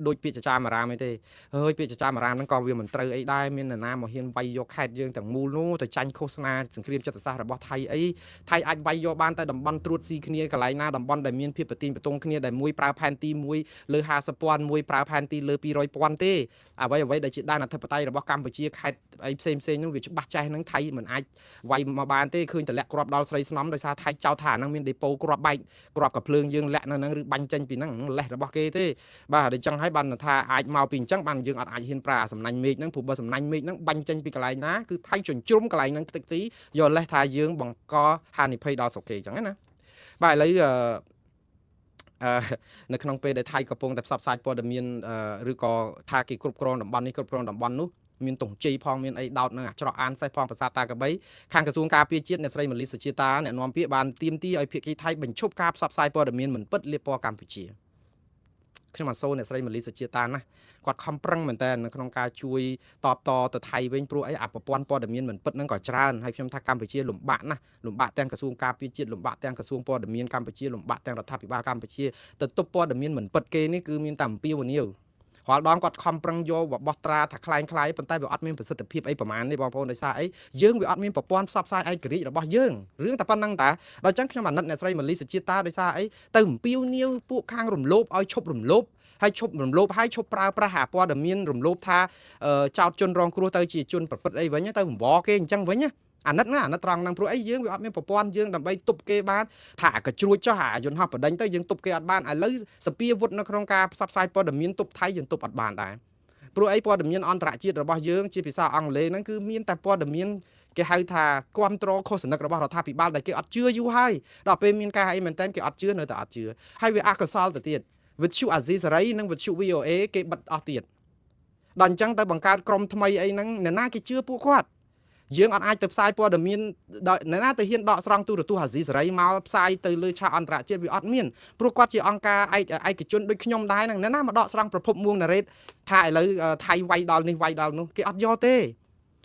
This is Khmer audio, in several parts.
ដូចពាក្យចចាមអារាមទេហើយពាក្យចចាមអារាមហ្នឹងក៏វាមិនត្រូវអីដែរមាននរណាមកហ៊ានវាយយកខេត្តយើងទាំងមូលនោះទៅចាញ់ឃោសនាសង្គ្រាមចិត្តសាស្ត្ររបស់ថៃអីថៃអាចវាយយកបានតែតំបន់ត្រួតស៊ីគ្នាកន្លែងណាតំបន់ដែលមានភាពប្រទីនប្រទង់គ្នាដែលមួយប្រើផែនទីមួយលើ50,000មួយប្រើផែនទីលើ200,000ទេអ្វីដែលជាដែនអធិបតេយ្យរបស់កម្ពុជាខេត្តអីផ្សេងនោះវាច្បាស់ចេះហ្នឹងថៃមិនអាចវាយមកបានទេឃើញតលាក់គ្រាប់ដល់ស្រីស្នំដោយសារថៃចោទថាហ្នឹងមានដេប៉ូគ្រាប់បែកគ្រាប់កាភ្លើងយើងលាក់នៅហ្នឹងឬបាញ់ចេញពីហ្នឹងលេះរបស់គេទេបាទតែចឹងហើយបានថាអាចមកពីអញ្ចឹងបានយើងអត់អាចហ៊ានប្រើសំណាញ់មេឃហ្នឹងព្រោះបើសំណាញ់មេឃហ្នឹងបាញ់ចេញពីកន្លែងណាគឺថៃជញ្ជ្រុំកន្លែងហ្នឹងតិចទីយកលេះថាយើងបង្កហានិភ័យដល់ស្រុកគេអញ្ចឹងណាបាទឥឡូវនៅក្នុងពេលដែលថៃកំពុងតែផ្សព្វផ្សាយព័ត៌មានឬក៏ថាគេគ្រប់គ្រងតំបន់នេះគ្រប់គ្រងតំបន់នោះមានតុងជ័យផងមានអីដោតនឹងច្រកអានសេះផងភាសាតាកបីខាងក្រសួងការពារជាតិអ្នកស្រីម៉ាលីសុជាតាអ្នកនាំពាក្យបានទាមទារឲ្យភាគីថៃបញ្ឈប់ការផ្សព្វផ្សាយព័ត៌មានមិនពិតលៀបពណ៌កម្ពុជាខ្ញុំអាសូរអ្នកស្រីម៉ាលីសុជាតាណាគាត់ខំប្រឹងមែនតើនៅក្នុងការជួយតបតទៅថៃវិញព្រោះអីប្រព័ន្ធព័ត៌មានមិនពិតហ្នឹងក៏ច្រើនហើយខ្ញុំថាកម្ពុជាលំបាកណាស់លំបាកទាំងក្រសួងការពារជាតិលំបាកទាំងក្រសួងព័ត៌មានកម្ពុជាលំបាកទាំងរដ្ឋាភិបាលកម្ពុជាទៅទប់ព័ត៌មានមិនពិតគេនេះគឺមានតែអំពាវនាវរាល់ដងគាត់ខំប្រឹងយកបោះត្រាថាคล้ายប៉ុន្តែវាអត់មានប្រសិទ្ធភាពអីប្រហែលទេបងប្អូនដោយសារអីយើងវាអត់មានប្រព័ន្ធផ្សព្វផ្សាយឯករាជ្យរបស់យើងរឿងតែប៉ុណ្្នឹងតាដល់ចឹងខ្ញុំអាណិតអ្នកស្រីម៉ាលីសុជាតាដោយសារអីទៅអំពាវនាវពួកខាងរំលោភឲ្យឈប់រំលោភហើយឈប់រំលោភហើយឈប់ប្រើប្រាស់អាព័ត៌មានរំលោភថាចោតជនរងគ្រោះទៅជាជនប្រព្រឹត្តអីវិញទៅបង្វល់គេអញ្ចឹងវិញណាអាណិតណាអាណិតត្រង់ហ្នឹងព្រោះអីយើងវាអត់មានប្រព័ន្ធយើងដើម្បីទប់គេបានថាក៏ជ្រួចចុះអាយន្តហោះបដិញទៅយើងទប់គេអត់បានឥឡូវសពាវុធនៅក្នុងការផ្សព្វផ្សាយព័ត៌មានទប់ថៃយើងទប់អត់បានដែរព្រោះអីព័ត៌មានអន្តរជាតិរបស់យើងជាភាសាអង់គ្លេសហ្នឹងគឺមានតែព័ត៌មានគេហៅថាគ្រប់គ្រងខុសនិករបស់រដ្ឋាភិបាលដែលគេអត់ជឿយូរហើយដល់ពេលមានការអីមែនតើគេអត់ជឿនៅតែអត់ជឿហើយវាអកុសលទៅទៀតវិទ្យុអាស៊ីសេរីនិងវិទ្យុ VOA គេបិទអស់ទៀតដល់អញ្ចឹងទៅបង្កើតក្រុមថ្មីអីហ្នឹងអ្នកណាគេជឿពួកគាត់យើងអត់អាចទៅផ្សាយព័ត៌មានអ្នកណាទៅហ៊ានដកស្រង់ទូរទស្សន៍អាស៊ីសេរីមកផ្សាយទៅលើឆាកអន្តរជាតិវាអត់មានព្រោះគាត់ជាអង្គការឯកជនដូចខ្ញុំដែរហ្នឹងអ្នកណាមកដកស្រង់ប្រភពមួងណារ៉េតថាឥឡូវថៃវាយដល់នេះវាយដល់នោះគេអត់យកទេ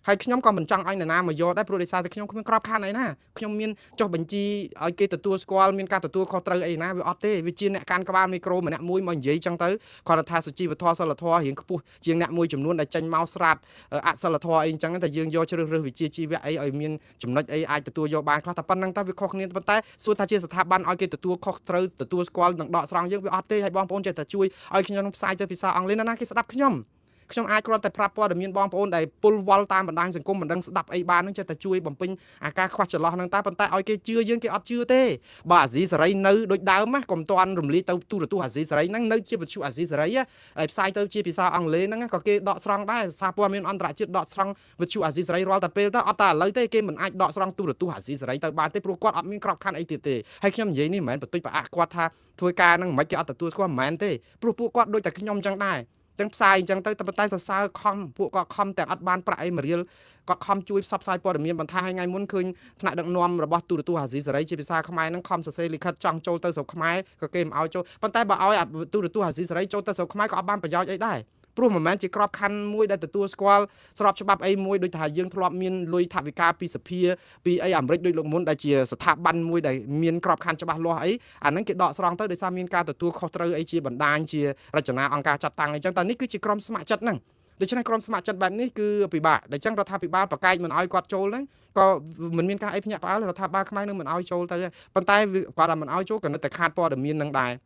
ហើយខ្ញុំក៏មិនចង់ឲ្យនរណាមកយកដែរព្រោះដោយសារតែខ្ញុំគ្មានក្របខ័ណ្ឌអីណាខ្ញុំមានចុះបញ្ជីឲ្យគេទទួលស្គាល់មានការទទួលខុសត្រូវអីណាវាអត់ទេវាជាអ្នកកាន់ក្បាលមីក្រូម្នាក់មួយមកនិយាយចឹងទៅគាត់ថាសុជីវធម៌សិលធម៌រៀងខ្ពស់ជាងអ្នកមួយចំនួនដែលចេញមកស្រាតអសិលធម៌អីចឹងតែយើងយកជ្រើសរើសវិជ្ជាជីវៈអីឲ្យមានចំណុចអីអាចទទួលយកបានខ្លះតែប៉ុណ្្នឹងតែវាខុសគ្នាប៉ុន្តែសួរថាជាស្ថាប័នឲ្យគេទទួលខុសត្រូវទទួលស្គាល់និងដកស្រង់យើងវាអត់ទេហើយបងប្អូនចេះតែជួយឲ្យខ្ញុំផ្សាយទៅភាសាអង់គ្លេសណាគេស្ដាប់ខ្ញុំអាចគ្រាន់តែប្រាប់ព័ត៌មានបងប្អូនដែលពុលវល់តាមបណ្ដាញសង្គមមិនដឹងស្ដាប់អីបានហ្នឹងចេះតែជួយបំពេញអាការខ្វះចន្លោះហ្នឹងតែប៉ុន្តែឲ្យគេជឿយើងគេអត់ជឿទេបើអាស៊ីសេរីនៅដូចដើមណាកុំតាន់រំលាយទៅទូរទស្សន៍អាស៊ីសេរីហ្នឹងនៅជាវិទ្យុអាស៊ីសេរីហើយផ្សាយទៅជាភាសាអង់គ្លេសហ្នឹងក៏គេដកស្រង់ដែរសារព័ត៌មានអន្តរជាតិដកស្រង់វិទ្យុអាស៊ីសេរីរាល់តែពេលទៅអត់តែឥឡូវទេគេមិនអាចដកស្រង់ទូរទស្សន៍អាស៊ីសេរីទៅបានទេព្រោះគាត់អត់មានក្របខ័ណ្ឌអីទៀតទេហើយខ្ញុំនិយាយនេះមិនមែនបន្តិចប្រអាក់គាត់ថាធ្វើការហ្នឹងមិនគេអត់ទទួលស្គាល់មិនមែនទេព្រោះពួកគាត់ដូចតែខ្ញុំចឹងដែរចឹងផ្សាយអញ្ចឹងទៅតែសរសើរខំពួកគាត់ខំតែអត់បានប្រាក់អីមួយរៀលគាត់ខំជួយផ្សព្វផ្សាយព័ត៌មានបន្ថែមឲ្យថ្ងៃមុនឃើញថ្នាក់ដឹកនាំរបស់ទូរទស្សន៍អាស៊ីសេរីជាភាសាខ្មែរហ្នឹងខំសរសេរលិខិតចង់ចូលទៅស្រុកខ្មែរក៏គេមិនឲ្យចូលប៉ុន្តែបើឲ្យទូរទស្សន៍អាស៊ីសេរីចូលទៅស្រុកខ្មែរក៏អត់បានប្រយោជន៍អីដែរព្រោះមិនមែនជាក្របខ័ណ្ឌមួយដែលទទួលស្គាល់ស្របច្បាប់អីមួយដូចថាយើងធ្លាប់មានលុយថវិកាពីសភាពីអីអាមេរិកដូចលោកមុនដែលជាស្ថាប័នមួយដែលមានក្របខ័ណ្ឌច្បាស់លាស់អីអាហ្នឹងគេដកស្រង់ទៅដោយសារមានការទទួលខុសត្រូវអីជាបណ្ដាញជារចនាអង្គការចាត់តាំងអីចឹងតែនេះគឺជាក្រុមស្ម័គ្រចិត្តហ្នឹងដូច្នេះក្រុមស្ម័គ្រចិត្តបែបនេះគឺពិបាកដូច្នេះរដ្ឋាភិបាលប្រកែកមិនឲ្យគាត់ចូលហ្នឹងក៏មិនមានការអីភ្ញាក់ផ្អើលរដ្ឋាភិបាលខ្មែរនឹងមិនឲ្យចូលទៅប៉ុន្តែគាត់តែមិនឲ្យចូលក៏នៅតែខាតព័ត៌មាននឹងដែរ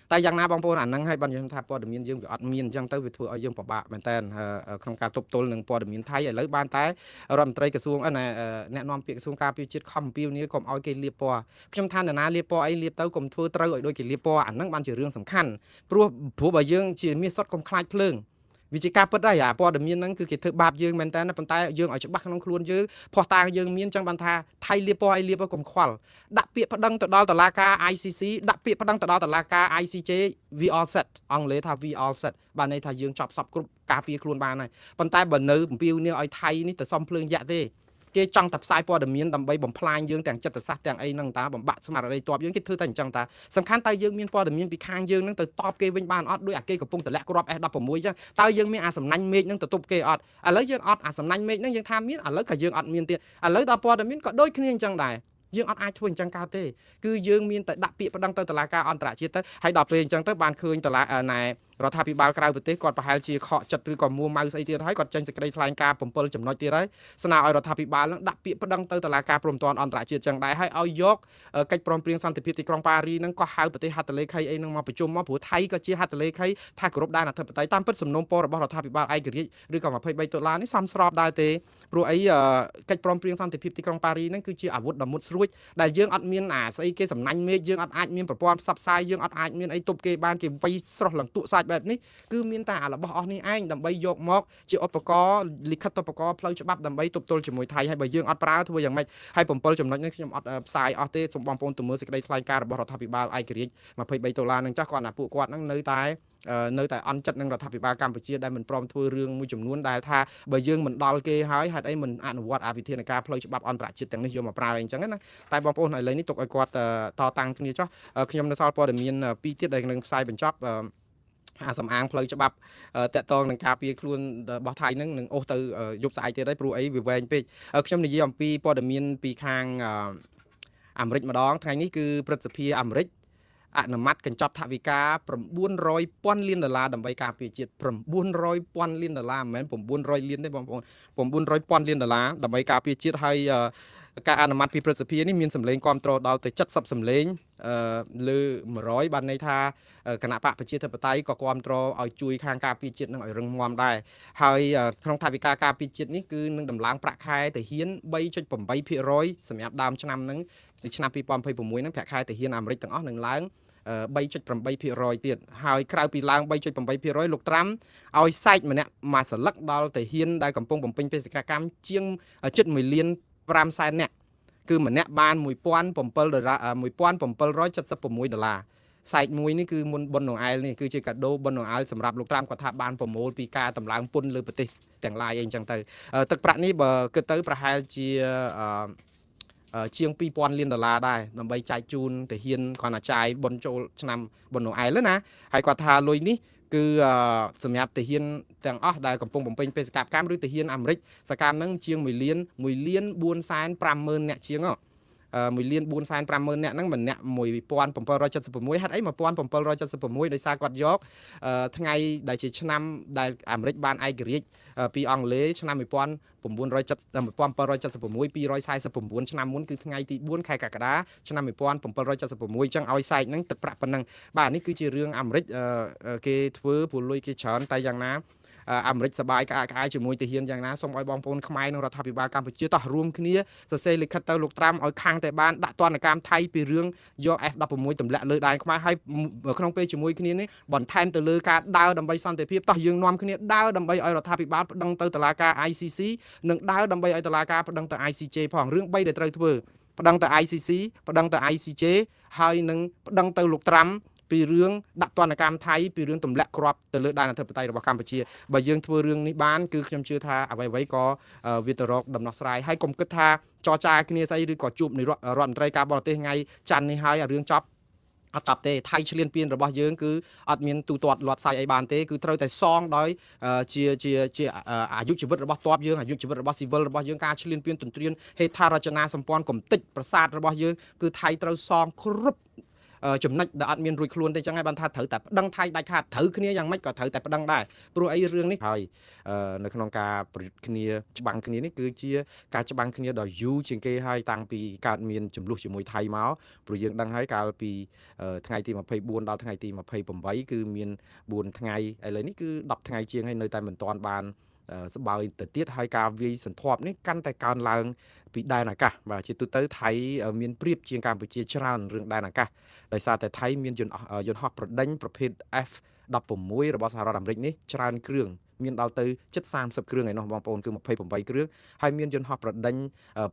តែយ៉ាងណាបងប្អូនអាហ្នឹងឲ្យបានយើងថាព័ត៌មានយើងវាអត់មានអញ្ចឹងទៅវាធ្វើឲ្យយើងពិបាកមែនតើក្នុងការទប់ទល់នឹងព័ត៌មានថៃឥឡូវបានតែរដ្ឋមន្ត្រីក្រសួងអ្នកនាំពាក្យក្រសួងការពារជាតិខំអំពាវនាវកុំឲ្យគេលាបពណ៌ខ្ញុំថានរណាលាបពណ៌អីលាបទៅកុំធ្វើត្រូវឲ្យដូចគេលាបពណ៌អាហ្នឹងបានជារឿងសំខាន់ព្រោះបើយើងជាមាសសុទ្ធកុំខ្លាចភ្លើងវាជាការពិតដែរអាព័ត៌មានហ្នឹងគឺគេធ្វើបាបយើងមែនតើប៉ុន្តែយើងឲ្យច្បាស់ក្នុងខ្លួនយើងភ័ស្តុតាងយើងមានចឹងបានថាថៃលាបពណ៌អីលាបកុំខ្វល់ដាក់ពាក្យប្តឹងទៅដល់តុលាការ ICC ដាក់ពាក្យប្តឹងទៅដល់តុលាការ ICJ we all set អង់គ្លេសថា we all set បានន័យថាយើងចប់សពគ្រប់ការពារខ្លួនបានហើយប៉ុន្តែបើនៅអំពាវនាវឲ្យថៃនេះទៅសុំភ្លើងយក្សទេគេចង់តែផ្សាយព័ត៌មានដើម្បីបំផ្លាញយើងទាំងចិត្តសាស្ត្រទាំងអីហ្នឹងតាបំបាក់ស្មារតីតបយើងគេធ្វើតែអញ្ចឹងតាសំខាន់តើយើងមានព័ត៌មានពីខាងយើងហ្នឹងទៅតបគេវិញបានអត់ដូចអាគេកំពុងតម្លាក់គ្រាប់ S16 អញ្ចឹងតើយើងមានអាសំណាញ់មេឃហ្នឹងទៅទប់គេអត់ឥឡូវយើងអត់អាសំណាញ់មេឃហ្នឹងយើងថាមានឥឡូវក៏យើងអត់មានទៀតឥឡូវដល់ព័ត៌មានក៏ដូចគ្នាអញ្ចឹងដែរយើងអត់អាចធ្វើអញ្ចឹងកើតទេគឺយើងមានតែដាក់ពាក្យប្តឹងទៅតុលាការអន្តរជាតិទៅហើយដល់ពេលអញ្ចឹងទៅបានឃើញតុលា រដ្ឋាភិបាលក្រៅប្រទេសគាត់ប្រហែលជាខកចិត្តឬក៏មួម៉ៅស្អីទៀតហើយគាត់ចេញសេចក្តីថ្លែងការណ៍7ចំណុចទៀតហើយស្នើឲ្យរដ្ឋាភិបាលនឹងដាក់ពាក្យប្តឹងទៅតុលាការព្រំប្រទានអន្តរជាតិចឹងដែរហើយឲ្យយកកិច្ចព្រមព្រៀងសន្តិភាពទីក្រុងប៉ារីនឹងក៏ហៅប្រទេសហត្ថលេខីអីនឹងមកប្រជុំមកព្រោះថៃក៏ជាហត្ថលេខីថាគោរពដែនអធិបតេយ្យតាមពិតសំណុំពររបស់រដ្ឋាភិបាលឯករាជ្យឬក៏$23នេះសមស្របដែរទេព្រោះអីកិច្ចព្រមព្រៀងសន្តិភាពទីក្រុងប៉ារីនឹងគឺជាអាវុធដ៏មុតស្រួចដែលយើងអត់មានស្អីគេសំណាញ់មេឃយើងអត់អាចមានប្រព័ន្ធផ្សព្វផ្សាយយើងអត់អាចមានអីទប់គេបានគេវាយស្រោះឡើងទក់សាច់បែបនេះគឺមានតែរបស់អស់នេះឯងដើម្បីយកមកជាឧបករណ៍លិខិតឧបករណ៍ផ្លូវច្បាប់ដើម្បីទប់ទល់ជាមួយថៃហើយបើយើងអត់ប្រើធ្វើយ៉ាងម៉េចហើយ7ចំណុចនេះខ្ញុំអត់ផ្សាយអស់ទេសូមបងប្អូនទៅមើលសេចក្តីថ្លែងការណ៍របស់រដ្ឋាភិបាលឯករាជ្យ$23នឹងចាស់គាត់ណាពួកគាត់នឹងនៅតែអន់ចិត្តនឹងរដ្ឋាភិបាលកម្ពុជាដែលមិនព្រមធ្វើរឿងមួយចំនួនដែលថាបើយើងមិនដល់គេហើយហេតុអីមិនអនុវត្តវិធានការផ្លូវច្បាប់អន្តរជាតិទាំងនេះយកមកប្រើអីចឹងណាតែបងប្អូនឥឡូវនេះទុកឲ្យគាត់តតាំងគ្នាចុះខ្ញុំនៅសល់ព័ត៌មាន2ទៀតដែលនឹងផ្សាយបញ្ចប់សំអាងផ្លូវច្បាប់តកតងនឹងការពារខ្លួនរបស់ថៃនឹងអូសទៅយប់ស្អែកទៀតហើយព្រោះអីវាវែងពេកខ្ញុំនិយាយអំពីព័ត៌មានពីខាងអាមេរិកម្ដងថ្ងៃនេះគឺព្រឹទ្ធសភាអាមេរិកអនុម័តកញ្ចប់ថវិកា$900,000,000ដើម្បីការពារជាតិ$900,000,000មិនមែន900លានទេបងប្អូន$900,000,000ដើម្បីការពារជាតិហើយការអនុម័តពីព្រឹទ្ធសភានេះមានសម្លេងគ្រប់គ្រងដល់ទៅ70សម្លេងលើ100បានន័យថាគណៈបកប្រជាធិបតេយ្យក៏គ្រប់គ្រងឲ្យជួយខាងការពារជាតិនឹងឲ្យរឹងមាំដែរហើយក្នុងថវិកាការពារជាតិនេះគឺនឹងដំឡើងប្រាក់ខែទាហាន3.8% សម្រាប់ដើមឆ្នាំហ្នឹងឆ្នាំ2026ហ្នឹងប្រាក់ខែទាហានអាមេរិកទាំងអស់នឹងឡើង3.8% ទៀតហើយក្រៅពីឡើង3.8% លោកត្រាំឲ្យសែកម្នាក់មួយសន្លឹកដល់ទាហានដែលកំពុងបំពេញបេសកកម្មជាងជិត1,500,000នាក់គឺម្នាក់បាន$1,776សែកមួយនេះគឺមុនបុណ្យណូអែលនេះគឺជាកាដូបុណ្យណូអែលសម្រាប់លោកត្រាំគាត់ថាបានប្រមូលពីការតម្លើងពន្ធលើប្រទេសទាំងឡាយអីចឹងទៅទឹកប្រាក់នេះបើគិតទៅប្រហែលជាជាង$2,000,000,000ដែរដើម្បីចែកជូនទាហានគាត់ណាចាយបុណ្យចូលឆ្នាំបុណ្យណូអែលណាហើយគាត់ថាលុយនេះគឺសម្រាប់ទាហានទាំងអស់ដែលកំពុងបំពេញបេសកកម្មឬទាហានអាមេរិកសកម្មហ្នឹងជាង1,450,000 នាក់ជាង1,450,000 នាក់ហ្នឹងម្នាក់$1,776ហេតុអី$1,776ដោយសារគាត់យកថ្ងៃដែលជាឆ្នាំដែលអាមេរិកបានឯករាជ្យពីអង់គ្លេសឆ្នាំ1776 ឆ្នាំមុនគឺថ្ងៃទី4ខែកក្កដាឆ្នាំ1776ចឹងឲ្យសែកហ្នឹងទឹកប្រាក់ប៉ុណ្ណឹងបាទនេះគឺជារឿងអាមេរិកគេធ្វើព្រោះលុយគេច្រើនតែយ៉ាងណាអាមេរិកសបាយក្អាកក្អាយជាមួយទាហានយ៉ាងណាសូមឲ្យបងប្អូនខ្មែរនិងរដ្ឋាភិបាលកម្ពុជាតោះរួមគ្នាសរសេរលិខិតទៅលោកត្រាំឲ្យខាងតែបានដាក់ទណ្ឌកម្មថៃពីរឿងយក F16 ទម្លាក់លើដែនខ្មែរហើយក្នុងពេលជាមួយគ្នានេះបន្ថែមទៅលើការដើរដើម្បីសន្តិភាពតោះយើងនាំគ្នាដើរដើម្បីឲ្យរដ្ឋាភិបាលប្តឹងទៅតុលាការ ICC និងដើរដើម្បីឲ្យតុលាការប្តឹងទៅ ICJ ផងរឿង3ដែលត្រូវធ្វើប្តឹងទៅ ICC ប្តឹងទៅ ICJ ហើយនឹងប្តឹងទៅលោកត្រាំពីរឿងដាក់ទណ្ឌកម្មថៃពីរឿងទម្លាក់គ្រាប់ទៅលើដែនអធិបតេយ្យរបស់កម្ពុជាបើយើងធ្វើរឿងនេះបានគឺខ្ញុំជឿថាអ្វីៗក៏វាទៅរកដំណោះស្រាយហើយកុំគិតថាចរចាគ្នាស្អីឬក៏ជួបនៃរដ្ឋមន្ត្រីការបរទេសថ្ងៃច័ន្ទនេះហើយរឿងចប់អត់តបទេថៃឈ្លានពានរបស់យើងគឺអត់មានទូទាត់លាត់សាយអីបានទេគឺត្រូវតែសងដោយជាអាយុជីវិតរបស់ទ័ពយើងអាយុជីវិតរបស់ស៊ីវិលរបស់យើងការឈ្លានពានទន្ទ្រានហេដ្ឋារចនាសម្ព័ន្ធកំទេចប្រាសាទរបស់យើងគឺថៃត្រូវសងគ្រប់ចំណុចដែលអត់មានរួចខ្លួនទេចឹងហើយបានថាត្រូវតែប្តឹងថៃដាច់ខាតត្រូវគ្នាយ៉ាងម៉េចក៏ត្រូវតែប្តឹងដែរព្រោះអីរឿងនេះហើយនៅក្នុងការប្រយុទ្ធគ្នាច្បាំងគ្នានេះគឺជាការច្បាំងគ្នាដ៏យូរជាងគេហើយតាំងពីកើតមានចំនួនជាមួយថៃមកព្រោះយើងដឹងហើយកាលពីថ្ងៃទី24ដល់ថ្ងៃទី28គឺមាន4ថ្ងៃឥឡូវនេះគឺ10ថ្ងៃជាងហើយនៅតែមិនទាន់បានស្បើយទៅទៀតហើយការវាយសន្ធាប់នេះកាន់តែកើនឡើងពីដែនអាកាសបាទជាទូទៅថៃមានប្រៀបជាងកម្ពុជាច្រើនរឿងដែនអាកាសដោយសារតែថៃមានយន្តហោះប្រដេញប្រភេទ F16 របស់សហរដ្ឋអាមេរិកនេះច្រើនគ្រឿងមានដល់ទៅជិត30គ្រឿងឯណោះបងប្អូនគឺ28គ្រឿងហើយមានយន្តហោះប្រដេញ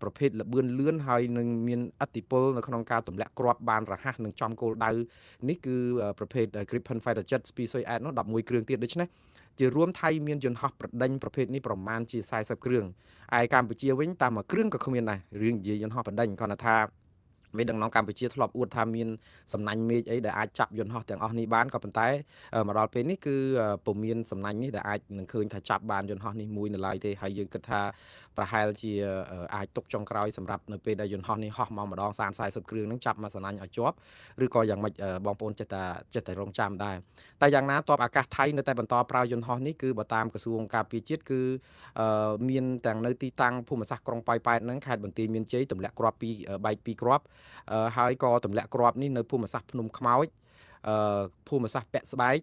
ប្រភេទលបឿនលឿនហើយនឹងមានឥទ្ធិពលនៅក្នុងការទម្លាក់គ្រាប់បានរហ័សនិងចំគោលដៅនេះគឺប្រភេទ Gripen Fighter Jet Speedway Ad នោះ11គ្រឿងទៀតដូច្នេះជារួមថៃមានយន្តហោះប្រដេញប្រភេទនេះប្រមាណជា40គ្រឿងឯកម្ពុជាវិញតាមមួយគ្រឿងក៏គ្មានដែររឿងនិយាយយន្តហោះប្រដេញគាត់ថា vì đằng nông Campuchiaធ្លាប់អួតថាមានសំណាញ់មេឃអីដែលអាចចាប់យន្តហោះទាំងអស់នេះបានក៏ប៉ុន្តែមកដល់ពេលនេះគឺពុំមានសំណាញ់នេះដែលអាចនឹងឃើញថាចាប់បានយន្តហោះនេះមួយនៅឡើយទេហើយយើងគិតថាប្រហែលជាអាចទុកចុងក្រោយសម្រាប់នៅពេលដែលយន្តហោះនេះហោះមកម្ដង30-40គ្រឿងហ្នឹងចាប់មកសំណាញ់ឲ្យជាប់ឬក៏យ៉ាងម៉េចបងប្អូនចិត្តតែរងចាំដែរតែយ៉ាងណាទ័ពអាកាសថៃនៅតែបន្តប្រើយន្តហោះនេះគឺបើតាមក្រសួងការពារជាតិគឺមានទាំងនៅទីតាំងភូមិសាស្ត្រក្រុងប៉ោយប៉ែតហ្នឹងខេត្តបន្ទាយមានជ័យទម្លាក់គ្រាប់បែក2គ្រាប់ហើយក៏ទម្លាក់គ្រាប់នេះនៅភូមិសាស្ត្រភ្នំខ្មោចភូមិសាស្ត្រពាក់ស្បែក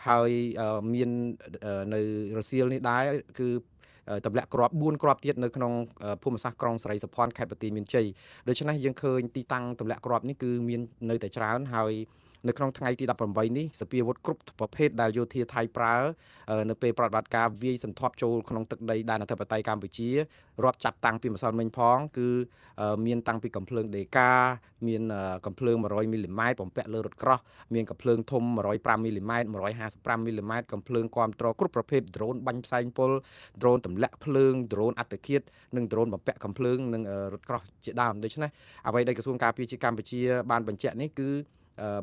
ហើយមាននៅរសៀលនេះដែរគឺទម្លាក់គ្រាប់4គ្រាប់ទៀតនៅក្នុងភូមិសាស្ត្រក្រុងសេរីសុភ័ណ្ឌខេត្តបន្ទាយមានជ័យដូច្នេះយើងឃើញទីតាំងទម្លាក់គ្រាប់នេះគឺមាននៅតែច្រើនហើយនៅក្នុងថ្ងៃទី18នេះសពាវុធគ្រប់ប្រភេទដែលយោធាថៃប្រើនៅពេលប្រតិបត្តិការវាយសន្ធាប់ចូលក្នុងទឹកដីដែនអធិបតេយ្យកម្ពុជារាប់ចាប់តាំងពីម្សិលមិញផងគឺមានតាំងពីកំភ្លើងដេកាមានកំភ្លើង100មីលីម៉ែត្របំពាក់លើរថក្រោះមានកំភ្លើងធំ105មីលីម៉ែត្រ155មីលីម៉ែត្រកំភ្លើងគាំទ្រគ្រប់ប្រភេទដ្រូនបាញ់ផ្សែងពុលដ្រូនទម្លាក់ភ្លើងដ្រូនអត្តឃាតនិងដ្រូនបំពាក់កំភ្លើងនិងរថក្រោះជាដើមដូច្នេះអ្វីដែលក្រសួងការពារជាតិកម្ពុជាបានបញ្ជាក់នេះគឺ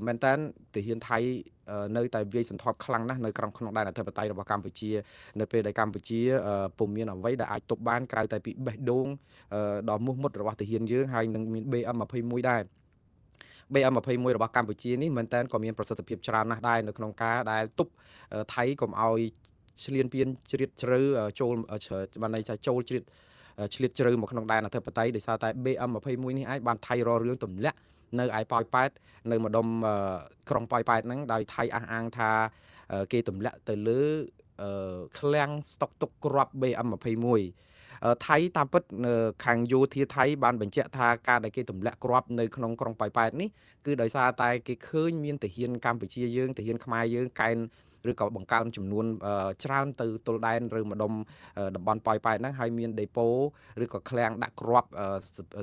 មែនតើទាហានថៃនៅតែវាយសន្ធាប់ខ្លាំងណាស់នៅក្នុងដែនអធិបតេយ្យរបស់កម្ពុជានៅពេលដែលកម្ពុជាពុំមានអ្វីដែលអាចទប់បានក្រៅតែពីបេះដូងដ៏មោះមុតរបស់ទាហានយើងហើយនឹងមាន BM21 ដែរ BM21 របស់កម្ពុជានេះមែនតើក៏មានប្រសិទ្ធភាពច្រើនណាស់ដែរនៅក្នុងការដែលទប់ថៃកុំឲ្យឆ្លៀនពៀនជ្រៀតជ្រៅចូលបានន័យថាចូលជ្រៀតឆ្លៀតជ្រៅមកក្នុងដែនអធិបតេយ្យដោយសារតែ BM21 នេះឯងបានថៃរករឿងទម្លាក់នៅឯប៉ោយប៉ែតនៅម្ដុំក្រុងប៉ោយប៉ែតហ្នឹងដោយថៃអះអាងថាគេទម្លាក់ទៅលើឃ្លាំងស្តុកទុកគ្រាប់ BM21 ថៃតាមពិតខាងយោធាថៃបានបញ្ជាក់ថាការដែលគេទម្លាក់គ្រាប់នៅក្នុងក្រុងប៉ោយប៉ែតនេះគឺដោយសារតែគេឃើញមានទាហានកម្ពុជាយើងទាហានខ្មែរយើងកែនឬក៏បង្កើនចំនួនច្រើនទៅទល់ដែនឬម្ដុំតំបន់ប៉ោយប៉ែតហ្នឹងហើយមានដេប៉ូឬក៏ឃ្លាំងដាក់គ្រាប់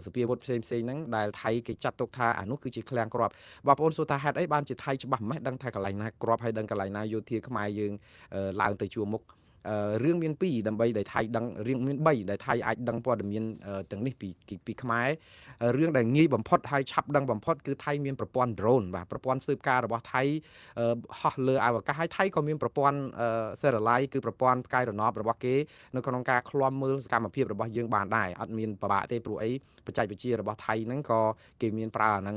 សពាវុធផ្សេងហ្នឹងដែលថៃគេចាត់ទុកថាអានោះគឺជាឃ្លាំងគ្រាប់បងប្អូនសួរថាហេតុអីបានជាថៃច្បាស់មិនដឹងថាកន្លែងណាគ្រាប់ហើយដឹងកន្លែងណាយោធាខ្មែរយើងឡើងទៅជួរមុខរឿងមាន2ដើម្បីដែលថៃដឹងរឿងមាន3ដែលថៃអាចដឹងព័ត៌មានទាំងនេះពីខ្មែររឿងដែលងាយបំផុតហើយឆាប់ដឹងបំផុតគឺថៃមានប្រព័ន្ធ drone បាទប្រព័ន្ធស៊ើបការរបស់ថៃហោះលើអវកាសហើយថៃក៏មានប្រព័ន្ធsatellite គឺប្រព័ន្ធផ្កាយរណបរបស់គេនៅក្នុងការឃ្លាំមើលសកម្មភាពរបស់យើងបានដែរអត់មានពិបាកទេព្រោះអីបច្ចេកវិទ្យារបស់ថៃហ្នឹងក៏គេមានប្រើអាហ្នឹង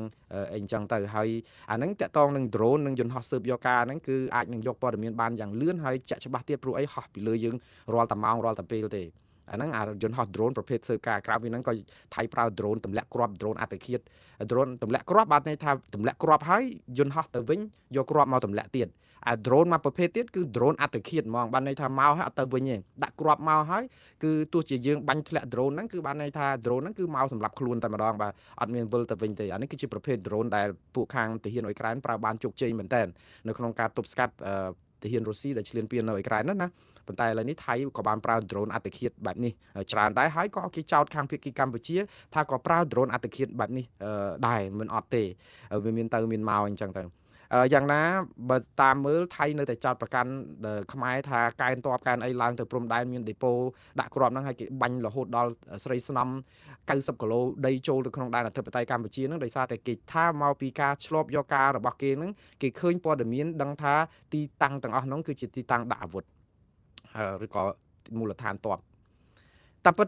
អីចឹងទៅហើយអាហ្នឹងតាក់ទងនឹង drone និងយន្តហោះស៊ើបយកការហ្នឹងគឺអាចនឹងយកព័ត៌មានបានយ៉ាងលឿនហើយចាក់ច្បាស់ទៀតព្រោះអីហោះពីលើយើងរាល់តែម៉ោងរាល់តែពេលទេអាហ្នឹងយន្តហោះ drone ប្រភេទស៊ើបការក្រៅពីហ្នឹងក៏ថៃប្រើ drone ទម្លាក់គ្រាប់ drone អត្តឃាត drone ទម្លាក់គ្រាប់បានន័យថាទម្លាក់គ្រាប់ហើយយន្តហោះទៅវិញយកគ្រាប់មកទម្លាក់ទៀតអា drone មួយប្រភេទទៀតគឺ drone អត្តឃាតហ្មងបានន័យថាមកហើយអត់ទៅវិញទេដាក់គ្រាប់មកហើយគឺទោះជាយើងបាញ់ធ្លាក់ drone ហ្នឹងគឺបានន័យថា drone ហ្នឹងគឺមកសម្រាប់ខ្លួនតែម្ដងបាទអត់មានវិលទៅវិញទេអានេះគឺជាប្រភេទ drone ដែលពួកខាងទាហានអ៊ុយក្រែនប្រើបានជោគជ័យមែនតើនៅក្នុងការទប់ស្កាត់ទាហានរុស្ស៊ីដែលឈ្លានពាននៅអ៊ុយក្រែនណាប៉ុន្តែឥឡូវនេះថៃក៏បានប្រើ drone អត្តឃាតបែបនេះច្រើនដែរហើយក៏គេចោទខាងភាគីកម្ពុជាថាក៏ប្រើ drone អត្តឃាតបែបនេះដែរមិនអត់ទេវាមានទៅមានមកអញ្ចឹងទៅយ៉ាងណាបើតាមមើលថៃនៅតែចោទប្រកាន់ខ្មែរថាកែនតបកែនអីឡើងទៅព្រំដែនមានដេប៉ូដាក់គ្រាប់ហ្នឹងហើយគេបាញ់រហូតដល់ស្រីស្នំ90គីឡូដីចូលទៅក្នុងដែនអធិបតេយ្យកម្ពុជាហ្នឹងដោយសារតែគេថាមកពីការឆ្លប់យកការរបស់គេហ្នឹងគេឃើញព័ត៌មានដឹងថាទីតាំងទាំងអស់ហ្នឹងគឺជាទីតាំងដាក់អាវុធឬក៏មូលដ្ឋានតបតាមពិត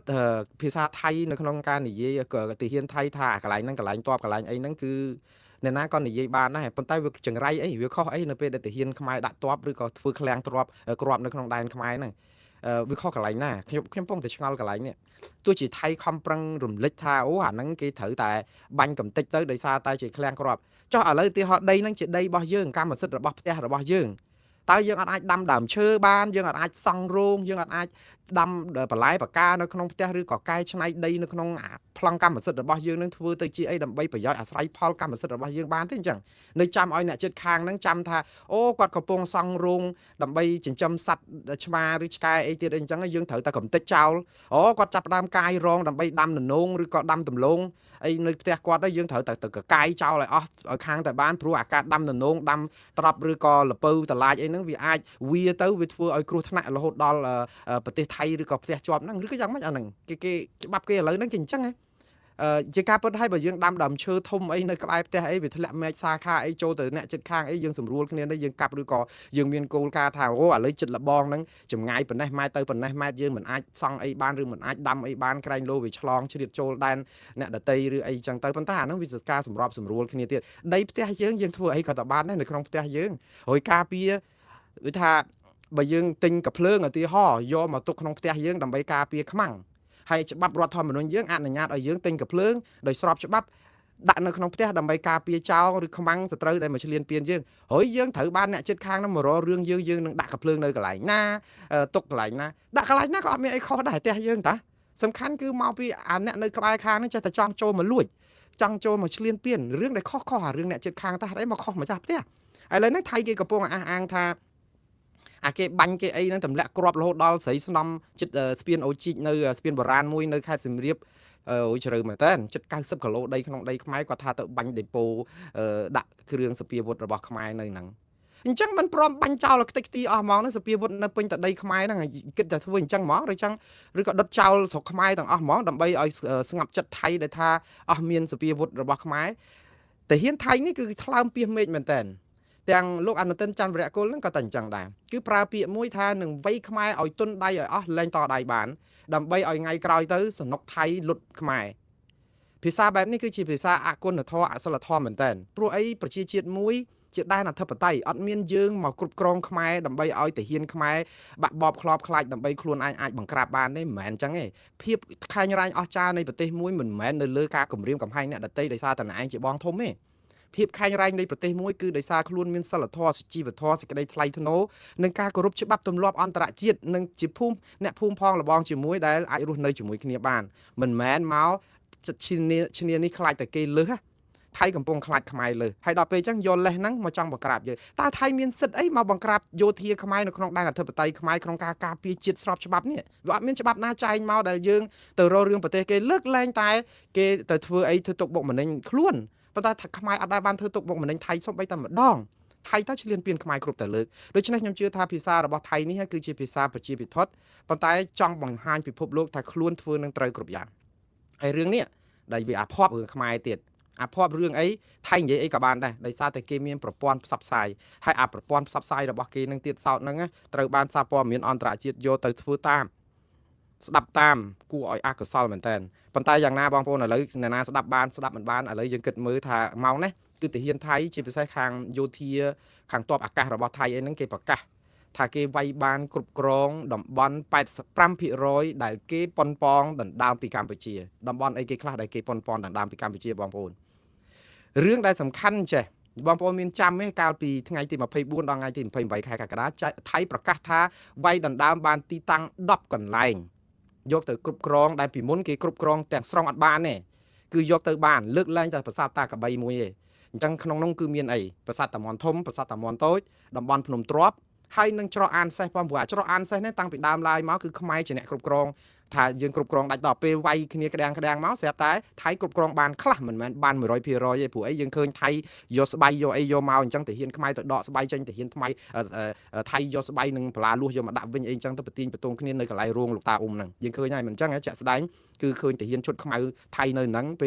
ភាសាថៃនៅក្នុងការនិយាយក៏ទាហានថៃថាកន្លែងហ្នឹងកន្លែងតបកន្លែងអីហ្នឹងគឺអ្នកណាក៏និយាយបានដែរប៉ុន្តែវាចង្រៃអីវាខុសអីនៅពេលដែលទាហានខ្មែរដាក់តបឬក៏ធ្វើឃ្លាំងទ្របគ្រាប់នៅក្នុងដែនខ្មែរហ្នឹងវាខុសកន្លែងណាខ្ញុំពងតែឆ្ងល់កន្លែងនេះទោះជាថៃខំប្រឹងរំលឹកថាអូអាហ្នឹងគេត្រូវតែបាញ់កំតិចទៅដោយសារតែជាឃ្លាំងគ្រាប់ចុះឥឡូវទីហោដីហ្នឹងជាដីរបស់យើងកម្មសិទ្ធិរបស់ផ្ទះរបស់យើងតើយើងអត់អាចដាំដើមឈើបានយើងអត់អាចសង់រោងយើងអត់អាចដាំបន្លែបកានៅក្នុងផ្ទះឬក៏កែច្នៃដីនៅក្នុងប្លង់កម្មសិទ្ធិរបស់យើងនឹងធ្វើទៅជាអីដើម្បីប្រយោជន៍អាស្រ័យផលកម្មសិទ្ធិរបស់យើងបានទេអញ្ចឹងនៅចាំឲ្យអ្នកជិតខាងហ្នឹងចាំថាអូគាត់កំពុងសង់រោងដើម្បីចិញ្ចឹមសត្វឆ្មាឬឆ្កែអីទៀតអីអញ្ចឹងយើងត្រូវតែកំទេចចោលអូគាត់ចាប់ផ្ដើមកាយរងដើម្បីដាំដំណងឬក៏ដាំដំឡូងអីនៅផ្ទះគាត់យើងត្រូវតែកកាយចោលឲ្យអស់ឲ្យខាងតែបានព្រោះអាការដាំដំណងដាំត្រប់ឬក៏លពៅតឡាចអីហ្នឹងវាអាចវាទៅវាធ្វើឲ្យគ្រោះថ្នាក់រហូតដល់ប្រទេសថៃឬក៏ផ្ទះជាប់ហ្នឹងឬក៏យ៉ាងម៉េចអាហ្នឹងគេច្បាប់គេឥឡូវហ្នឹងគេអញ្ចឹង ជាការពិតឲ្យបើយើងដាំដើមឈើធំអីនៅក្បែរផ្ទះអីវាធ្លាក់មែកសាខាអីចូលទៅអ្នកចិត្តខាងអីយើងស្រួលគ្នានេះយើងកាប់ឬក៏យើងមានគោលការណ៍ថាអូឥឡូវចិត្តលបងហ្នឹងចម្ងាយប៉ុណ្ណេះម៉ែត្រទៅប៉ុណ្ណេះម៉ែត្រយើងមិនអាចសង់អីបានឬមិនអាចដាំអីបានក្រែងលោវាឆ្លងជ្រៀតចូលដែនអ្នកដតីឬអីចឹងទៅប៉ុន្តែអាហ្នឹងវាជាការសម្របសម្រួលគ្នាទៀតដីផ្ទះយើងធ្វើអីក៏តបានដែរនៅក្នុងផ្ទះយើងហើយការពារដូចថាបើយើងទិញកាភ្លើងឧទាហរណ៍យកមកទុកក្នុងផ្ទះយើងដើម្បីការពារខ្មាំងហើយច្បាប់រដ្ឋធម្មនុញ្ញយើងអនុញ្ញាតឲ្យយើងទិញកាភ្លើងដោយស្របច្បាប់ដាក់នៅក្នុងផ្ទះដើម្បីការពារចោលឬខ្មាំងសត្រូវដែលមកឈ្លានពានយើងហើយយើងត្រូវបានអ្នកចិត្តខាងនោះមករករឿងយើងនឹងដាក់កាភ្លើងនៅកន្លែងណាទុកកន្លែងណាដាក់កន្លែងណាក៏អត់មានអីខុសដែរផ្ទះយើងតាសំខាន់គឺមកពីអាអ្នកនៅក្បែរខាងហ្នឹងចេះតែចង់ចូលមកលួចចង់ចូលមកឈ្លានពានរឿងដែលខុសអារឿងអ្នកចិត្តខាងតាអីមកខុសម្ចាស់ផ្ទះឥឡូវហ្នឹងថៃគេកំពុងអះអាងថាអាគេបាញ់គេអីហ្នឹងទម្លាក់គ្រាប់រហូតដល់ស្រីស្នំចិត្តស្ពានអូជីកនៅស្ពានបុរាណមួយនៅខេត្តសៀមរាបអូជ្រៅមែនតើជិត90គីឡូដីក្នុងដីខ្មែរគាត់ថាទៅបាញ់ដេប៉ូដាក់គ្រឿងសពាវុធរបស់ខ្មែរនៅហ្នឹងអញ្ចឹងមិនព្រមបាញ់ចោលខ្ទេចខ្ទីអស់ហ្មងហ្នឹងសពាវុធនៅពេញតែដីខ្មែរហ្នឹងគិតតែធ្វើអញ្ចឹងហ្មងឬក៏ដុតចោលស្រុកខ្មែរទាំងអស់ហ្មងដើម្បីឲ្យស្ងប់ចិត្តថៃដែលថាអស់មានសពាវុធរបស់ខ្មែរតែហ៊ានថៃនេះគឺថ្លើមពីមេឃមែនតើទាំងលោកអនុទិនច័ន្ទវរៈគុលហ្នឹងក៏តែអញ្ចឹងដែរគឺប្រើពាក្យមួយថានឹងវ័យខ្មែរឲ្យទុនដៃឲ្យអស់លែងតដៃបានដើម្បីឲ្យថ្ងៃក្រោយទៅសនុកថៃលុតខ្មែរភាសាបែបនេះគឺជាភាសាអគុណធម៌អសិលធម៌មែនតើព្រោះអីប្រជាជាតិមួយជាដែនអធិបតេយ្យអត់មានយើងមកគ្រប់គ្រងខ្មែរដើម្បីឲ្យទាហានខ្មែរបាក់បបខ្លោបខ្លាចដើម្បីខ្លួនឯងអាចបង្ក្រាបបានទេមិនមែនអញ្ចឹងទេភាពខែងរ៉ាញ់អស្ចារ្យនៃប្រទេសមួយមិនមែននៅលើការគម្រាមកំហែងអ្នកដទៃដោយសារតែឯងជាបងធំទេភាពខែងរ៉ាញ់នៃប្រទេសមួយគឺដោយសារខ្លួនមានសិលធម៌ជីវធម៌សេចក្តីថ្លៃថ្នូរនិងការគោរពច្បាប់ទម្លាប់អន្តរជាតិនិងជាអ្នកភូមិផងលបងជាមួយដែលអាចរស់នៅជាមួយគ្នាបានមិនមែនមកឈ្នានេះខ្លាចតែគេលើសថៃកំពុងខ្លាចខ្មែរលើហើយដល់ពេលអញ្ចឹងយកលេសហ្នឹងមកចង់បង្ក្រាបយើងតើថៃមានសិទ្ធិអីមកបង្ក្រាបយោធាខ្មែរនៅក្នុងដែនអធិបតេយ្យខ្មែរក្នុងការការពារជាតិស្របច្បាប់នេះវាអត់មានច្បាប់ណាចែងមកដែលយើងទៅរករឿងប្រទេសគេលើកលែងតែគេទៅធ្វើអីធ្វើទុកបុកម្នេញខ្លួនប៉ុន្តែថាខ្មែរអត់ដែលបានធ្វើទុកបុកម្នេញថៃសូម្បីតែម្ដងថៃតើឈ្លានពានខ្មែរគ្រប់តែលើកដូច្នេះខ្ញុំជឿថាភាសារបស់ថៃនេះគឺជាភាសាប្រជាពិធប៉ុន្តែចង់បង្ហាញពិភពលោកថាខ្លួនធ្វើនឹងត្រូវគ្រប់យ៉ាងហើយរឿងនេះដែលវាអាភ័ព្វរឿងខ្មែរទៀតអាភ័ព្វរឿងអីថៃនិយាយអីក៏បានដែរដោយសារតែគេមានប្រព័ន្ធផ្សព្វផ្សាយហើយអាប្រព័ន្ធផ្សព្វផ្សាយរបស់គេនឹងទៀតសោតហ្នឹងត្រូវបានសារព័ត៌មានអន្តរជាតិយកទៅធ្វើតាមស្ដាប់តាមគួរឲ្យអកុសលមែនតើប៉ុន្តែយ៉ាងណាបងប្អូនឥឡូវអ្នកណាស្ដាប់បានស្ដាប់មិនបានឥឡូវយើងគិតមើលថាមកនេះគឺទាហានថៃជាពិសេសខាងយោធាខាងទ័ពអាកាសរបស់ថៃអីហ្នឹងគេប្រកាសថាគេវាយបានគ្រប់គ្រងតំបន់ 85% ដែលគេប៉ុនប៉ងដណ្ដើមពីកម្ពុជាតំបន់អីគេខ្លះដែលគេប៉ុនប៉ងដណ្ដើមពីកម្ពុជាបងប្អូនរឿងដែលសំខាន់ចេះបងប្អូនមានចាំទេកាលពីថ្ងៃទី24ដល់ថ្ងៃទី28ខែកក្កដាថៃប្រកាសថាវាយដណ្ដើមបានទីតាំង10កន្លែងយកទៅគ្រប់គ្រងដែលពីមុនគេគ្រប់គ្រងទាំងស្រុងអត់បានទេគឺយកទៅបានលើកឡើងតែប្រាសាទតាកបីមួយទេអញ្ចឹងក្នុងនោះគឺមានអីប្រាសាទតាមន់ធំប្រាសាទតាមន់តូចតំបន់ភ្នំទ្រាប់ហើយនឹងច្រកអានសេះផងព្រោះច្រកអានសេះនេះតាំងពីដើមឡើយមកគឺខ្មែរជាអ្នកគ្រប់គ្រងថាយើងគ្រប់គ្រងដាច់ដល់ពេលវាយគ្នាក្តាំងមកស្រាប់តែថៃគ្រប់គ្រងបានខ្លះមិនមែនបាន 100% ទេព្រោះអីយើងឃើញថៃយកស្បៃយកអីយកមកអញ្ចឹងទាហានខ្មែរទៅដកស្បៃចេញទាហានថ្មីថៃយកស្បៃនឹងបលាលួសយកមកដាក់វិញអីអញ្ចឹងទៅប្រទាញបន្ទងគ្នានៅកន្លែងរោងលោកតាអ៊ុំហ្នឹងយើងឃើញហើយមិនអញ្ចឹងជាក់ស្ដែងគឺឃើញទាហានឈុតខ្មៅថៃនៅហ្នឹង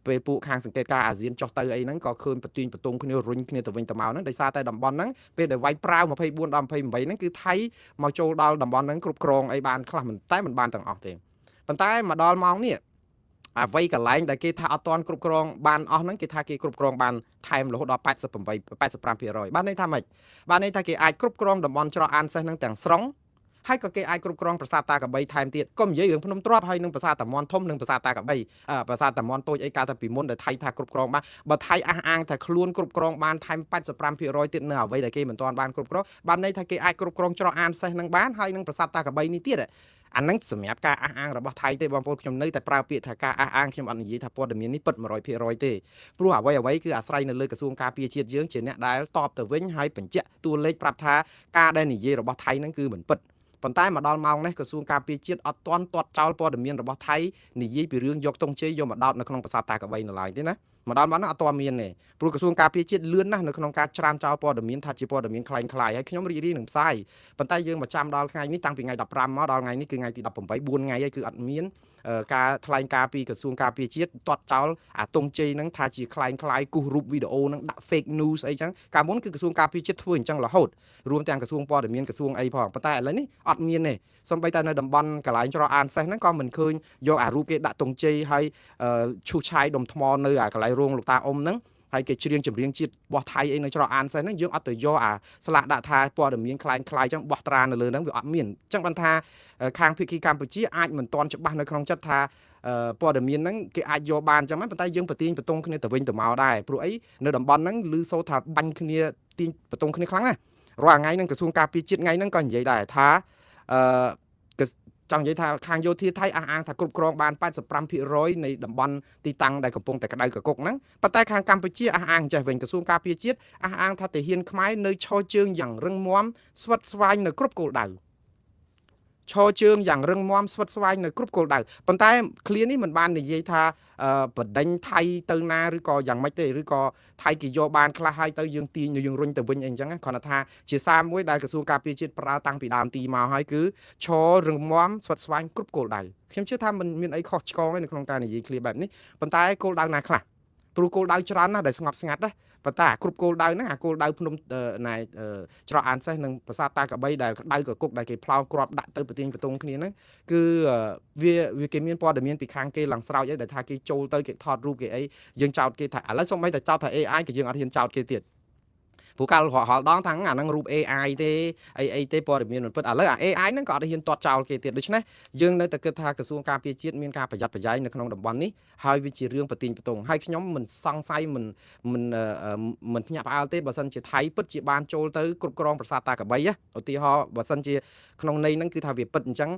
ពេលពួកខាងសង្កេតការអាស៊ានចុះទៅអីហ្នឹងក៏ឃើញប្រទាញបន្ទងគ្នារុញគ្នាទៅវិញទៅមកហ្នឹងដោយសារតែតំបន់ហ្នឹងពេលដែលវាយប្រាវ24ដល់28ហ្នឹងគឺថៃមកចូលដល់តំបន់ហ្នឹងគ្រប់គ្រងអីបានខ្លះតែមិនបានទាំងអស់ទេប៉ុន្តែមកដល់ម៉ោងនេះអ្វីកន្លែងដែលគេថាអត់ទាន់គ្រប់គ្រងបានអស់ហ្នឹងគេថាគេគ្រប់គ្រងបានថែមរហូតដល់85% បានន័យថាម៉េចបានន័យថាគេអាចគ្រប់គ្រងតំបន់ច្រកអានសេះហ្នឹងទាំងស្រុងហើយក៏គេអាចគ្រប់គ្រងប្រាសាទតាកបីថែមទៀតកុំនិយាយរឿងភ្នំទ្រាប់ហើយនឹងប្រាសាទតាមន់ធំនិងប្រាសាទតាកបីប្រាសាទតាមន់តូចអីកាលតែពីមុនដែលថៃថាគ្រប់គ្រងបានបើថៃអះអាងថាខ្លួនគ្រប់គ្រងបានថែម85% ទៀតនៅអ្វីដែលគេមិនទាន់បានគ្រប់គ្រងបានន័យថាគេអាចគ្រប់គ្រងច្រកអានសេះនឹងបានហើយនឹងប្រាសាទតាកបីនេះទៀតអាហ្នឹងសម្រាប់ការអះអាងរបស់ថៃទេបងប្អូនខ្ញុំនៅតែប្រើពាក្យថាការអះអាងខ្ញុំអត់និយាយថាព័ត៌មាននេះពិត 100% ទេព្រោះអ្វីគឺអាស្រ័យនៅលើក្រសួងការពារជាតិយើងជាអ្នកដែលតបទៅវិញហើយបញ្ជាក់តួលេខប្រាប់ថាការដែលនិយាយរបស់ថៃហ្នឹងគឺមិនពិតប៉ុន្តែមកដល់ម៉ោងនេះក្រសួងការពារជាតិអត់ទាន់ទាត់ចោលព័ត៌មានរបស់ថៃនិយាយពីរឿងយកតុងជ័យយកមកដោតនៅក្នុងប្រាសាទតាកបីនៅឡើយទេណា មកដល់បានអត់តមានទេព្រោះក្រសួងការពារជាតិលឿនណាស់នៅក្នុងការច្រានចោលព័ត៌មានថាជាព័ត៌មានคล้ายៗហើយខ្ញុំរីករាយនឹងផ្សាយប៉ុន្តែយើងមកចាំដល់ថ្ងៃនេះតាំងពីថ្ងៃ15មកដល់ថ្ងៃនេះគឺថ្ងៃទី18 4ថ្ងៃហើយគឺអត់មានការថ្លែងការពីក្រសួងការពារជាតិទាត់ចោលអាតុងជ័យហ្នឹងថាជាคล้ายៗគូសរូបវីដេអូហ្នឹងដាក់ fake news អីចឹងកាលមុនគឺក្រសួងការពារជាតិធ្វើអញ្ចឹងរហូតរួមទាំងក្រសួងព័ត៌មានក្រសួងអីផងប៉ុន្តែឥឡូវនេះអត់មានទេសូម្បីតែនៅតំបន់កន្លែងច្រកអានសេះហ្នឹងក៏មិនឃើញយកអារូបគេដាក់តុងជ័យហើយឈូសឆាយដុំថ្មនៅអាកន្លែងរោងលោកតាអ៊ុំហ្នឹងហើយគេច្រៀងចម្រៀងជាតិរបស់ថៃអីនៅច្រកអានសេះហ្នឹងយើងអត់ទៅយកអាស្លាកដាក់ថាព័ត៌មានคล้ายៗចឹងបោះត្រានៅលើហ្នឹងវាអត់មានអញ្ចឹងបានថាខាងភាគីកម្ពុជាអាចមិនទាន់ច្បាស់នៅក្នុងចិត្តថាព័ត៌មានហ្នឹងគេអាចយកបានចឹងហ្នឹងប៉ុន្តែយើងប្រទាញបតុងគ្នាទៅវិញទៅមកដែរព្រោះអីនៅតំបន់ហ្នឹងឮសូរថាបាញ់គ្នាទាញបតុងគ្នាខ្លាំងណាស់រាល់ថ្ងៃហ្នឹងក្រសួងការពារជាតិថ្ងៃហ្នឹងក៏និយាយដែរថាចង់និយាយថាខាងយោធាថៃអះអាងថាគ្រប់គ្រងបាន 85% នៃតំបន់ទីតាំងដែលកំពុងតែក្តៅកគុកហ្នឹងប៉ុន្តែខាងកម្ពុជាអះអាងចេះវិញក្រសួងការពារជាតិអះអាងថាទាហានខ្មែរនៅឈរជើងយ៉ាងរឹងមាំស្វិតស្វាញនៅគ្រប់គោលដៅឈរជើងយ៉ាងរឹងមាំស្វិតស្វាញនៅគ្រប់គោលដៅប៉ុន្តែឃ្លានេះមិនបាននិយាយថាបដិញថៃទៅណាឬក៏យ៉ាងម៉េចទេឬក៏ថៃគេយកបានខ្លះហើយទៅយើងទាញយើងរុញទៅវិញអីអញ្ចឹងគ្រាន់តែថាជាសារមួយដែលក្រសួងការពារជាតិប្រើតាំងពីដើមទីមកហើយគឺឈររឹងមាំស្វិតស្វាញគ្រប់គោលដៅខ្ញុំជឿថាมันមានអីខុសឆ្គងទេនៅក្នុងការនិយាយឃ្លាបែបនេះប៉ុន្តែគោលដៅណាខ្លះព្រោះគោលដៅច្រើនណាស់ដែលស្ងប់ស្ងាត់ដែរប៉ុន្តែគ្រប់គោលដៅហ្នឹងអាគោលដៅភ្នំណែច្រកអានសេះនិងប្រាសាទតាកបីដែលក្តៅកគុកដែលគេផ្លោងគ្រាប់ដាក់ទៅប្រទៀងបតុងគ្នាហ្នឹងគឺវាគេមានព័ត៌មានពីខាងគេឡើងស្រោចអីដែលថាគេចូលទៅគេថតរូបគេអីយើងចោទគេថាឥឡូវសូម្បីតែចោទថា AI ក៏យើងអត់ហ៊ានចោទគេទៀតព្រោះកាលរហល់ដងថាអាហ្នឹងរូប AI ទេអីទេព័ត៌មានមិនពិតឥឡូវអា AI ហ្នឹងក៏អត់ហ៊ានទាត់ចោលគេទៀតដូច្នេះយើងនៅតែគិតថាក្រសួងការពារជាតិមានការប្រយ័ត្នប្រយែងនៅក្នុងតំបន់នេះហើយវាជារឿងប្រទីងបន្ទងហើយខ្ញុំមិនសង្ស័យមិនភ្ញាក់ផ្អើលទេបើសិនជាថៃពិតជាបានចូលទៅគ្រប់គ្រងប្រាសាទតាកបីឧទាហរណ៍បើសិនជាក្នុងន័យហ្នឹងគឺថាវាពិតអញ្ចឹង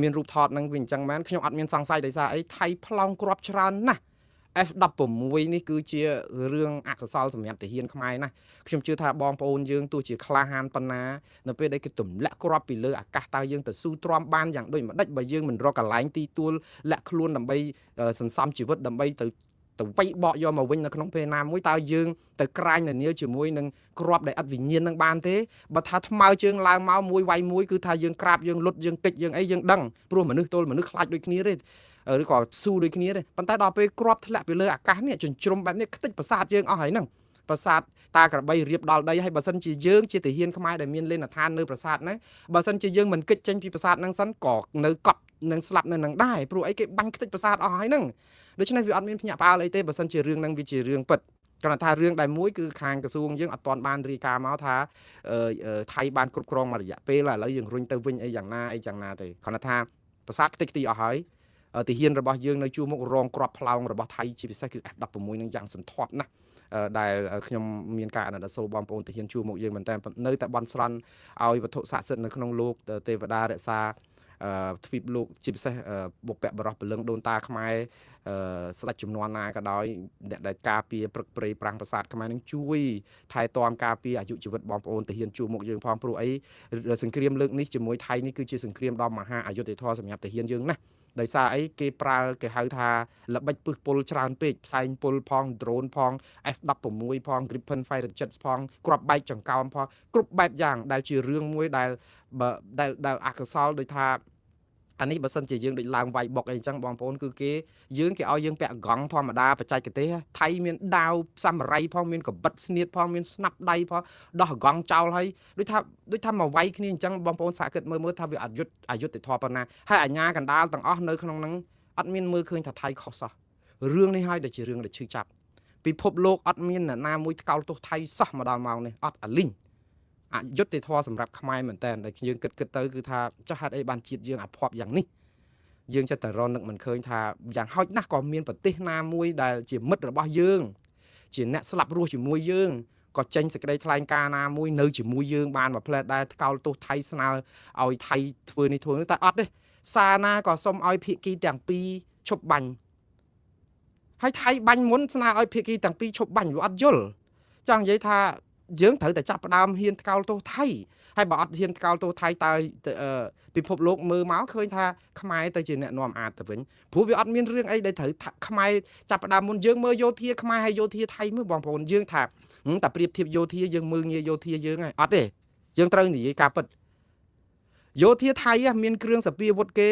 មានរូបថតហ្នឹងវាអញ្ចឹងមែនខ្ញុំអត់មានសង្ស័យដោយសារអីថៃប្លង់គ្រាប់ច្រើនណាស់ F16 នេះគឺជារឿងអកុសលសម្រាប់ទាហានខ្មែរណាខ្ញុំជឿថាបងប្អូនយើងទោះជាក្លាហានប៉ុណ្ណានៅពេលដែលគេទម្លាក់គ្រាប់ពីលើអាកាសតើយើងទៅស៊ូទ្រាំបានយ៉ាងដូចម្ដេចបើយើងមិនរកកន្លែងទីទួលលាក់ខ្លួនដើម្បីសន្សំជីវិតដើម្បីទៅវាយបកយកមកវិញនៅក្នុងពេលណាមួយតើយើងទៅក្រាញនានាជាមួយនឹងគ្រាប់ដែលអត់វិញ្ញាណនឹងបានទេបើថាថ្មើរជើងឡើងមកមួយវាយមួយគឺថាយើងក្រាបយើងលុតយើងកិច្ចយើងអីយើងដឹងព្រោះមនុស្សទល់មនុស្សខ្លាចដូចគ្នាទេឬក៏ស៊ូដូចគ្នាទេប៉ុន្តែដល់ពេលគ្រាប់ធ្លាក់ពីលើអាកាសនេះចិញ្ជ្រុំបែបនេះខ្ទេចប្រសាទយើងអស់ហើយហ្នឹងប្រាសាទតាក្របីរៀបដល់ដីហើយបើសិនជាយើងជាទាហានខ្មែរដែលមានលេនដ្ឋាននៅប្រាសាទហ្នឹងបើសិនជាយើងមិនកិច្ចចេញពីប្រាសាទហ្នឹងសិនក៏នៅកប់នឹងស្លាប់នៅនឹងដែរព្រោះអីគេបាញ់ខ្ទេចប្រាសាទអស់ហើយហ្នឹងដូច្នេះវាអត់មានភ្ញាក់ផ្អើលអីទេបើសិនជារឿងហ្នឹងវាជារឿងពិតគ្រាន់តែថារឿងដែលមួយគឺខាងក្រសួងយើងអត់ទាន់បានរាយការណ៍មកថាថៃបានគ្រប់គ្រងមករយៈពេលឥឡូវយើងរុញទៅវិញអីយ៉ាងណាទេគ្រាន់តែថាប្រាសាទខ្ទេចខ្ទីអស់ហើយទាហានរបស់យើងនៅជួរមុខរងគ្រាប់ផ្លោងរបស់ថៃជាពិសេសគឺ F16 នឹងយ៉ាងសន្ធាប់ណាស់ដែលខ្ញុំមានការអាណិតអាសូរបងប្អូនទាហានជួរមុខយើងមែនតើនៅតែបន់ស្រន់ឲ្យវត្ថុស័ក្តិសិទ្ធិនៅក្នុងលោកទេវតារក្សាទ្វីបលោកជាពិសេសបុព្វបុរសពលឹងដូនតាខ្មែរស្ដេចចំនួនណាក៏ដោយអ្នកដែលការពារព្រឹកព្រៃប្រាំងប្រាសាទខ្មែរនឹងជួយថែទាំការពារអាយុជីវិតបងប្អូនទាហានជួរមុខយើងផងព្រោះអីសង្គ្រាមលើកនេះជាមួយថៃនេះគឺជាសង្គ្រាមដ៏មហាអយុត្តិធម៌សម្រាប់ទាហានយើងណាដោយសារអីគេប្រើគេហៅថាល្បិចពឹសពលច្រើនពេកផ្សែងពលផង drone ផង F16 ផង Gripen Fighter Jets ផងគ្រាប់បែកចង្កោមផងគ្រប់បែបយ៉ាងដែលជារឿងមួយដែលអកុសលដូចថាអានេះបើសិនជាយើងដូចឡើងវាយបុកអីចឹងបងប្អូនគឺគេឲ្យយើងពាក់កង់ធម្មតាបច្ចេកទេសថៃមានដាវសាមរៃផងមានកបិតស្នៀតផងមានស្នាប់ដៃផងដោះកង់ចោលហើយដូចថាមកវាយគ្នាអញ្ចឹងបងប្អូនសាកគិតមើលថាវាអយុត្តិធម៌ប៉ុណ្ណាហើយអាញាកណ្ដាលទាំងអស់នៅក្នុងហ្នឹងអត់មានមើលឃើញថាថៃខុសសោះរឿងនេះហើយដែលជារឿងដែលឈឺចាប់ពិភពលោកអត់មានអ្នកណាមួយថ្កោលទោសថៃសោះមកដល់ម៉ោងនេះអត់អាលីងអយុត្តិធម៌សម្រាប់ខ្មែរមែនតើដែលយើងគិតទៅគឺថាចុះហេតុអីបានជាតិយើងអភ័ព្វយ៉ាងនេះយើងចិត្តតែរនឹកមិនឃើញថាយ៉ាងហោចណាស់ក៏មានប្រទេសណាមួយដែលជាមិត្តរបស់យើងជាអ្នកស្លាប់រស់ជាមួយយើងក៏ចេញសេចក្តីថ្លែងការណ៍ណាមួយនៅជាមួយយើងបានមួយផ្លែតដែរថ្កោលទោសថៃស្នើឲ្យថៃធ្វើនេះធ្វើនោះតែអត់ទេសារណាក៏សុំឲ្យភាគីទាំងពីរឈប់បាញ់ហើយថៃបាញ់មុនស្នើឲ្យភាគីទាំងពីរឈប់បាញ់វាអត់យល់ចង់និយាយថា យើងត្រូវតែចាប់ផ្ដើមហ៊ានថ្កោលទោសថៃហើយបើអត់ហ៊ានថ្កោលទោសថៃតើពិភពលោកមើលមកឃើញថាខ្មែរទៅជាអ្នកនាំអាតទៅវិញព្រោះវាអត់មានរឿងអីដែលត្រូវខ្មែរចាប់ផ្ដើមមុនយើងមើលយោធាខ្មែរហើយយោធាថៃមើលបងប្អូនយើងថាតែប្រៀបធៀបយោធាយើងមើលងាយយោធាយើងហើយអត់ទេយើងត្រូវនិយាយការពិតយោធាថៃមានគ្រឿងសព្វាវុធគេ